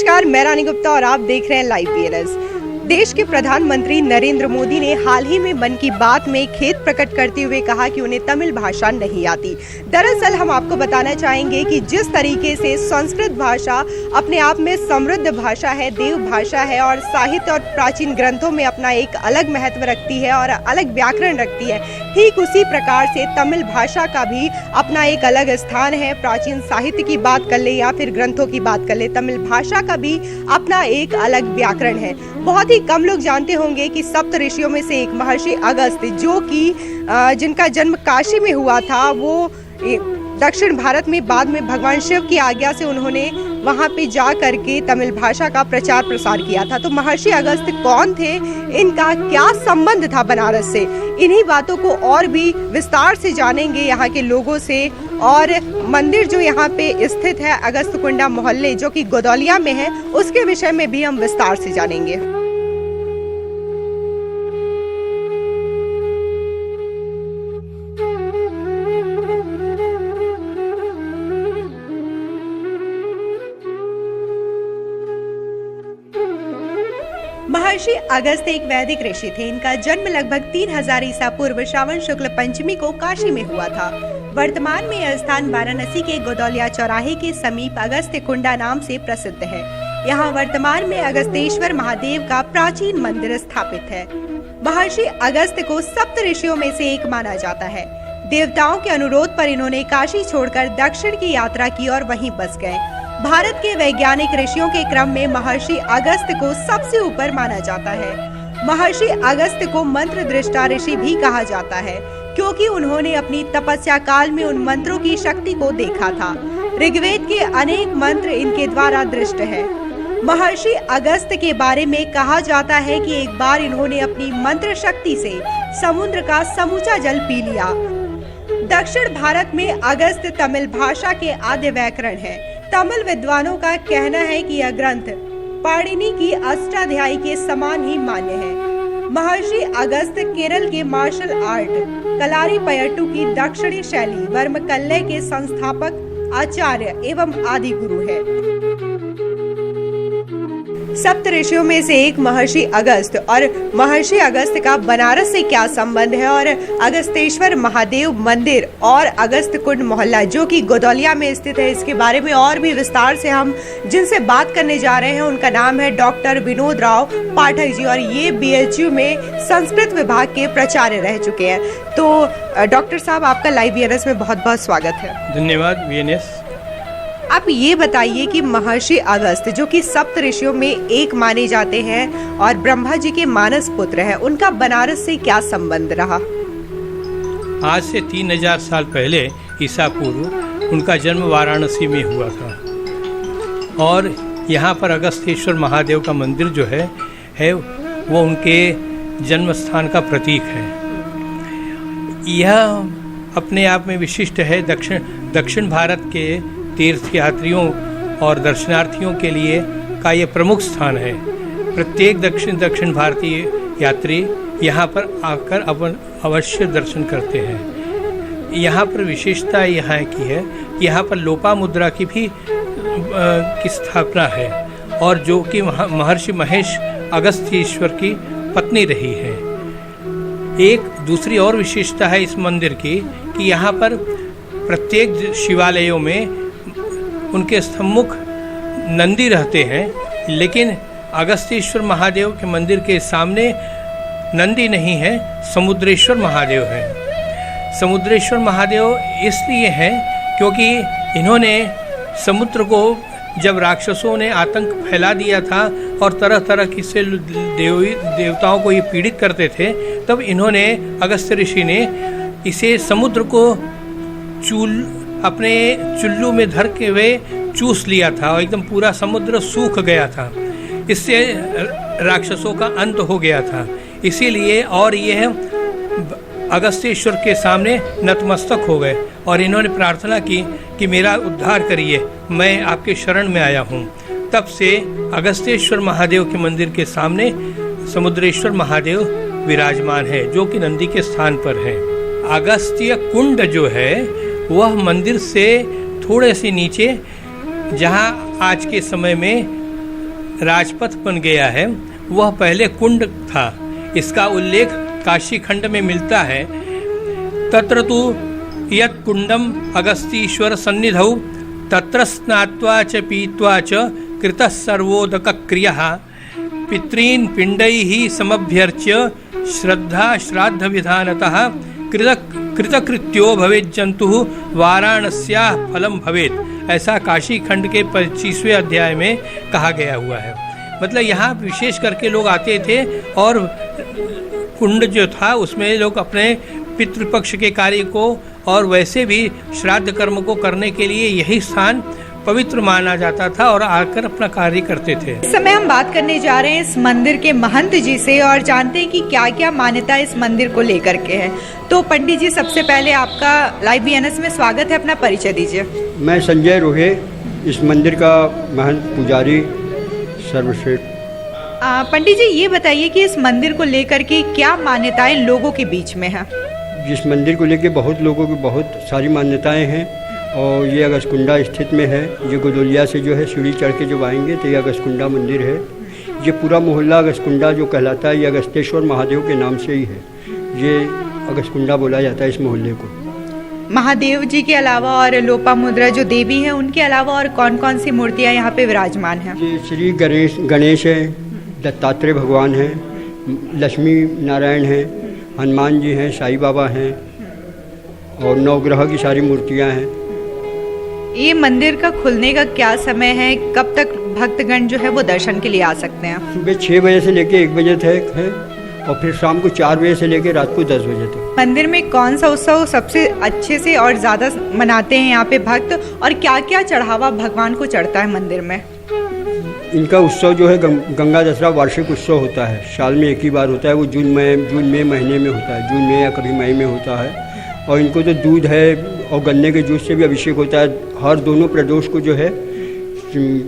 नमस्कार, मैं रानी गुप्ता और आप देख रहे हैं लाइव बीएनएस। देश के प्रधानमंत्री नरेंद्र मोदी ने हाल ही में मन की बात में खेद प्रकट करते हुए कहा कि उन्हें तमिल भाषा नहीं आती। दरअसल हम आपको बताना चाहेंगे कि जिस तरीके से संस्कृत भाषा अपने आप में समृद्ध भाषा है, देव भाषा है और साहित्य और प्राचीन ग्रंथों में अपना एक अलग महत्व रखती है और अलग व्याकरण रखती है, ठीक उसी प्रकार से तमिल भाषा का भी अपना एक अलग स्थान है। प्राचीन साहित्य की बात कर ले या फिर ग्रंथों की बात कर ले, तमिल भाषा का भी अपना एक अलग व्याकरण है। बहुत ही कम लोग जानते होंगे कि सप्त ऋषियों में से एक महर्षि अगस्त्य, जो कि जिनका जन्म काशी में हुआ था, वो दक्षिण भारत में बाद में भगवान शिव की आज्ञा से उन्होंने वहां पे जा करके तमिल भाषा का प्रचार प्रसार किया था। तो महर्षि अगस्त्य कौन थे, इनका क्या संबंध था बनारस से, इन्हीं बातों को और भी विस्तार से जानेंगे यहाँ के लोगों से। और मंदिर जो यहाँ पे स्थित है अगस्त्यकुंडा मोहल्ले, जो कि गोदौलिया में है, उसके विषय में भी हम विस्तार से जानेंगे। महर्षि अगस्त्य एक वैदिक ऋषि थे। इनका जन्म लगभग 3000 ईसा पूर्व श्रावण शुक्ल पंचमी को काशी में हुआ था। वर्तमान में यह स्थान वाराणसी के गोदौलिया चौराहे के समीप अगस्त्य कुंडा नाम से प्रसिद्ध है। यहाँ वर्तमान में अगस्तेश्वर महादेव का प्राचीन मंदिर स्थापित है। महर्षि अगस्त्य को सप्त ऋषियों में से एक माना जाता है। देवताओं के अनुरोध पर इन्होंने काशी छोड़कर दक्षिण की यात्रा की और वहीं बस गए। भारत के वैज्ञानिक ऋषियों के क्रम में महर्षि अगस्त्य को सबसे ऊपर माना जाता है। महर्षि अगस्त्य को मंत्र दृष्टा ऋषि भी कहा जाता है, क्योंकि उन्होंने अपनी तपस्या काल में उन मंत्रों की शक्ति को देखा था। ऋग्वेद के अनेक मंत्र इनके द्वारा दृष्ट है। महर्षि अगस्त्य के बारे में कहा जाता है कि एक बार इन्होंने अपनी मंत्र शक्ति से समुद्र का समूचा जल पी लिया। दक्षिण भारत में अगस्त्य तमिल भाषा के आद्य व्याकरण है। तमिल विद्वानों का कहना है कि यह ग्रंथ पाणिनि की अष्टाध्यायी के समान ही मान्य है। महर्षि अगस्त्य केरल के मार्शल आर्ट कलारीपयट्टू की दक्षिणी शैली वर्मकल्ले के संस्थापक, आचार्य एवं आदि गुरु है। सप्त ऋषियों में से एक महर्षि अगस्त्य, और महर्षि अगस्त्य का बनारस से क्या संबंध है, और अगस्तेश्वर महादेव मंदिर और अगस्त्य कुंड मोहल्ला जो कि गोदौलिया में स्थित है, इसके बारे में और भी विस्तार से हम जिनसे बात करने जा रहे हैं, उनका नाम है डॉक्टर विनोद राव पाठक जी, और ये बीएचयू में संस्कृत विभाग के प्राचार्य रह चुके हैं। तो डॉक्टर साहब, आपका लाइव बीएनएस में बहुत बहुत स्वागत है। धन्यवाद बीएनएस। आप ये बताइए कि महर्षि अगस्त्य, जो कि सप्त ऋषियों में एक माने जाते हैं और ब्रह्मा जी के मानस पुत्र हैं, उनका बनारस से क्या संबंध रहा? आज से 3000 साल पहले ईसा पूर्व उनका जन्म वाराणसी में हुआ था, और यहाँ पर अगस्तेश्वर महादेव का मंदिर जो है वो उनके जन्म स्थान का प्रतीक है। यह अपने आप में विशिष्ट है। दक्षिण भारत के तीर्थ यात्रियों और दर्शनार्थियों के लिए का ये प्रमुख स्थान है। प्रत्येक दक्षिण भारतीय यात्री यहाँ पर आकर अपन अवश्य दर्शन करते हैं। यहाँ पर विशेषता यहाँ की है कि यहाँ पर लोपामुद्रा की भी की स्थापना है, और जो कि महर्षि महेश अगस्त्येश्वर की पत्नी रही है। एक दूसरी और विशेषता है इस मंदिर की कि यहाँ पर प्रत्येक शिवालयों में उनके सम्मुख नंदी रहते हैं, लेकिन अगस्तेश्वर महादेव के मंदिर के सामने नंदी नहीं है, समुद्रेश्वर महादेव है। समुद्रेश्वर महादेव इसलिए हैं क्योंकि इन्होंने समुद्र को, जब राक्षसों ने आतंक फैला दिया था और तरह तरह की से देवताओं को ये पीड़ित करते थे, तब इन्होंने, अगस्त्य ऋषि ने इसे समुद्र को अपने चुल्लू में धर के वे चूस लिया था और एकदम पूरा समुद्र सूख गया था। इससे राक्षसों का अंत हो गया था। इसीलिए और यह अगस्तेश्वर के सामने नतमस्तक हो गए और इन्होंने प्रार्थना की कि मेरा उद्धार करिए, मैं आपके शरण में आया हूँ। तब से अगस्तेश्वर महादेव के मंदिर के सामने समुद्रेश्वर महादेव विराजमान है, जो कि नंदी के स्थान पर है। अगस्त्य कुंड जो है वह मंदिर से थोड़े से नीचे, जहाँ आज के समय में राजपथ बन गया है वह पहले कुंड था। इसका उल्लेख काशी खंड में मिलता है। तत्र तु यत् कुंडम अगस्तीश्वर सन्निधौ तत्र स्नात्वा च पीत्वा च कृतः सर्वोदक क्रियः पितॄन् पिण्डैः समभ्यर्च्य श्रद्धा श्राद्ध विधानतः कृतकृत्यो भवेत् जंतुः वाराणस्याः फलम भवेत्। ऐसा काशी खंड के 25वें अध्याय में कहा गया हुआ है। मतलब यहाँ विशेष करके लोग आते थे और कुंड जो था उसमें लोग अपने पितृपक्ष के कार्य को और वैसे भी श्राद्ध कर्म को करने के लिए यही स्थान पवित्र माना जाता था और आकर अपना कार्य करते थे। इस समय हम बात करने जा रहे हैं इस मंदिर के महंत जी से और जानते हैं कि क्या क्या मान्यता इस मंदिर को लेकर के है। तो पंडित जी, सबसे पहले आपका लाइव VNS में स्वागत है, अपना परिचय दीजिए। मैं संजय रोहे, इस मंदिर का महंत पुजारी सर्वश्रेष्ठ। पंडित जी, ये बताइए कि इस मंदिर को लेकर के क्या मान्यताएं लोगों के बीच में है? जिस मंदिर को लेकर बहुत लोगों की बहुत सारी मान्यताएं हैं और ये अगस्कुंडा स्थित में है। ये गोदोलिया से जो है सीढ़ी चढ़ के जब आएंगे तो ये अगस्कुंडा मंदिर है। ये पूरा मोहल्ला अगस्कुंडा जो कहलाता है ये अगस्तेश्वर महादेव के नाम से ही है। ये अगस्कुंडा बोला जाता है इस मोहल्ले को। महादेव जी के अलावा और लोपामुद्रा जो देवी है उनके अलावा और कौन कौन सी मूर्तियाँ यहाँ पे विराजमान हैं? ये श्री गणेश है, दत्तात्रेय भगवान है, लक्ष्मी नारायण है, हनुमान जी हैं, साईं बाबा हैं और नवग्रह की सारी मूर्तियाँ हैं। ये मंदिर का खुलने का क्या समय है? कब तक भक्तगण जो है वो दर्शन के लिए आ सकते हैं? सुबह 6 बजे से लेके 1 बजे तक है और फिर शाम को 4 बजे से लेके रात को 10 बजे तक। मंदिर में कौन सा उत्सव सबसे अच्छे से और ज़्यादा मनाते हैं यहाँ पे भक्त, और क्या क्या चढ़ावा भगवान को चढ़ता है मंदिर में? इनका उत्सव जो है गंगा दशहरा वार्षिक उत्सव होता है। साल में एक ही बार होता है। वो जून में महीने में होता है, जून में या कभी मई में होता है। और इनको तो दूध है और गन्ने के जूस से भी अभिषेक होता है। हर दोनों प्रदोष को जो है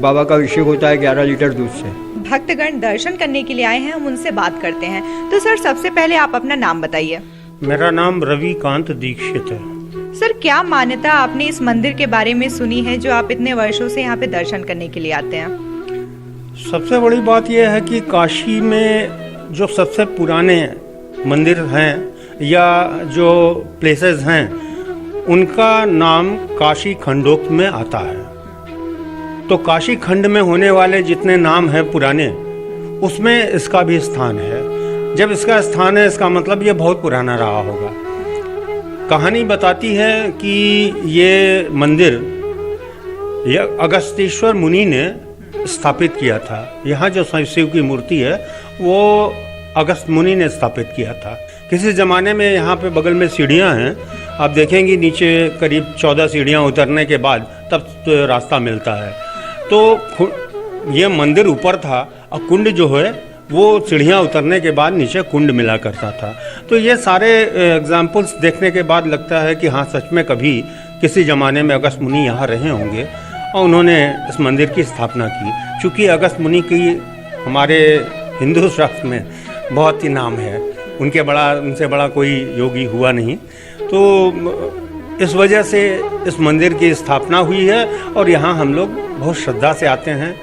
बाबा का अभिषेक होता है 11 लीटर दूध से। भक्तगण दर्शन करने के लिए आए हैं, हम उनसे बात करते हैं। तो सर, सबसे पहले आप अपना नाम बताइए। मेरा नाम रविकांत दीक्षित है। सर, क्या मान्यता आपने इस मंदिर के बारे में सुनी है जो आप इतने वर्षों से यहाँ पे दर्शन करने के लिए आते हैं? सबसे बड़ी बात यह है कि काशी में जो सबसे पुराने मंदिर हैं या जो प्लेसेस हैं उनका नाम काशी खंडोक्त में आता है। तो काशी खंड में होने वाले जितने नाम हैं पुराने, उसमें इसका भी स्थान है। जब इसका स्थान है इसका मतलब ये बहुत पुराना रहा होगा। कहानी बताती है कि ये मंदिर अगस्तेश्वर मुनि ने स्थापित किया था। यहाँ जो शिव की मूर्ति है वो अगस्त मुनि ने स्थापित किया था। किसी ज़माने में यहाँ पे बगल में सीढ़ियाँ हैं, आप देखेंगे नीचे करीब 14 सीढ़ियाँ उतरने के बाद तब तो रास्ता मिलता है। तो ये मंदिर ऊपर था और कुंड जो है वो सीढ़ियाँ उतरने के बाद नीचे कुंड मिला करता था। तो ये सारे एग्जाम्पल्स देखने के बाद लगता है कि हाँ, सच में कभी किसी ज़माने में अगस्त मुनि यहाँ रहे होंगे और उन्होंने इस मंदिर की स्थापना की। चूँकि अगस्त मुनि की हमारे हिंदू शास्त्र में बहुत ही नाम है, उनसे बड़ा कोई योगी हुआ नहीं। तो इस वजह से इस मंदिर की स्थापना हुई है और यहाँ हम लोग बहुत श्रद्धा से आते हैं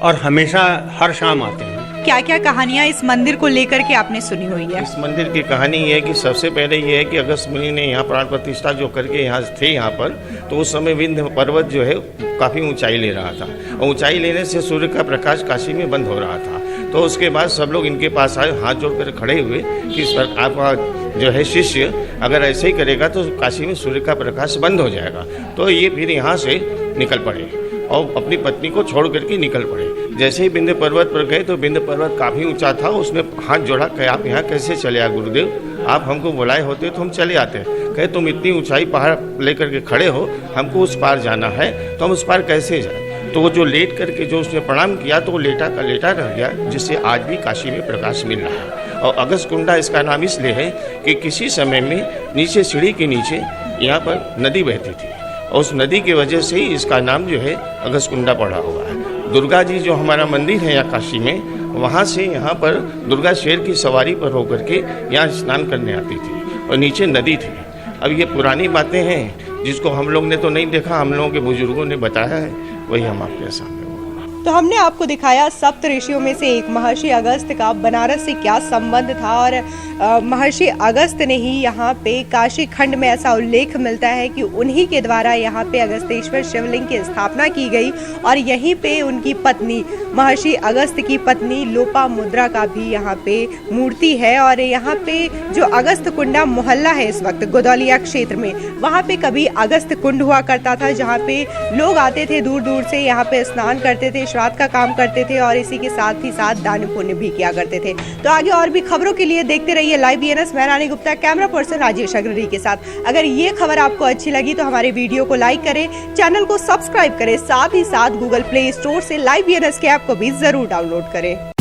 और हमेशा हर शाम आते हैं। क्या क्या कहानियाँ इस मंदिर को लेकर के आपने सुनी हुई है? इस मंदिर की कहानी ये है कि सबसे पहले ये है कि अगस्त मुनि ने यहाँ प्राण प्रतिष्ठा जो करके यहाँ थे यहाँ पर, तो उस समय विंध्य पर्वत जो है काफ़ी ऊंचाई ले रहा था और ऊंचाई लेने से सूर्य का प्रकाश काशी में बंद हो रहा था। तो उसके बाद सब लोग इनके पास आए, हाथ जोड़कर खड़े हुए कि सर आपका जो है शिष्य अगर ऐसे ही करेगा तो काशी में सूर्य का प्रकाश बंद हो जाएगा। तो ये फिर यहाँ से निकल पड़े और अपनी पत्नी को छोड़ करके निकल पड़े। जैसे ही विंध्य पर्वत पर गए तो विंध्य पर्वत काफ़ी ऊंचा था। उसने हाथ जोड़ा कि आप यहाँ कैसे चले आए गुरुदेव, आप हमको बुलाए होते तो हम चले आते। कहे तुम इतनी ऊंचाई पहाड़ लेकर के खड़े हो, हमको उस पार जाना है तो हम उस पार कैसे जाए। तो वो जो लेट करके जो उसने प्रणाम किया तो वो लेटा का लेटा रह गया, जिससे आज भी काशी में प्रकाश मिल रहा है। और अगस्त कुंडा इसका नाम इसलिए है कि किसी समय में नीचे सीढ़ी के नीचे यहाँ पर नदी बहती थी और उस नदी की वजह से ही इसका नाम जो है अगस्त कुंडा पड़ा हुआ है। दुर्गा जी जो हमारा मंदिर है यहाँ काशी में, वहाँ से यहाँ पर दुर्गा शेर की सवारी पर होकर के यहाँ स्नान करने आती थी और नीचे नदी थी। अब ये पुरानी बातें हैं जिसको हम लोग ने तो नहीं देखा, हम लोगों के बुजुर्गों ने बताया है, वही हम आपके सामने। तो हमने आपको दिखाया सप्त ऋषियों में से एक महर्षि अगस्त का बनारस से क्या संबंध था और महर्षि अगस्त ने ही यहाँ पे काशी खंड में ऐसा उल्लेख मिलता है कि उन्हीं के द्वारा यहाँ पे अगस्तेश्वर शिवलिंग की स्थापना की गई और यहीं पे उनकी पत्नी महर्षि अगस्त की पत्नी लोपामुद्रा का भी यहाँ पे मूर्ति है। और यहाँ पे जो अगस्त कुंडा मोहल्ला है इस वक्त गोदौलिया क्षेत्र में, वहाँ पे कभी अगस्त कुंड हुआ करता था जहाँ पे लोग आते थे दूर दूर से, यहाँ पे स्नान करते थे, श्राद्ध का काम करते थे और इसी के साथ ही साथ दान पुण्य भी किया करते थे। तो आगे और भी खबरों के लिए देखते रहिए लाइव BNS। मैं रानी गुप्ता, कैमरा पर्सन राजेश अग्रणी के साथ। अगर ये खबर आपको अच्छी लगी तो हमारे वीडियो को लाइक करें, चैनल को सब्सक्राइब करें, साथ ही साथ गूगल प्ले स्टोर से लाइव BNS के ऐप को भी जरूर डाउनलोड करें।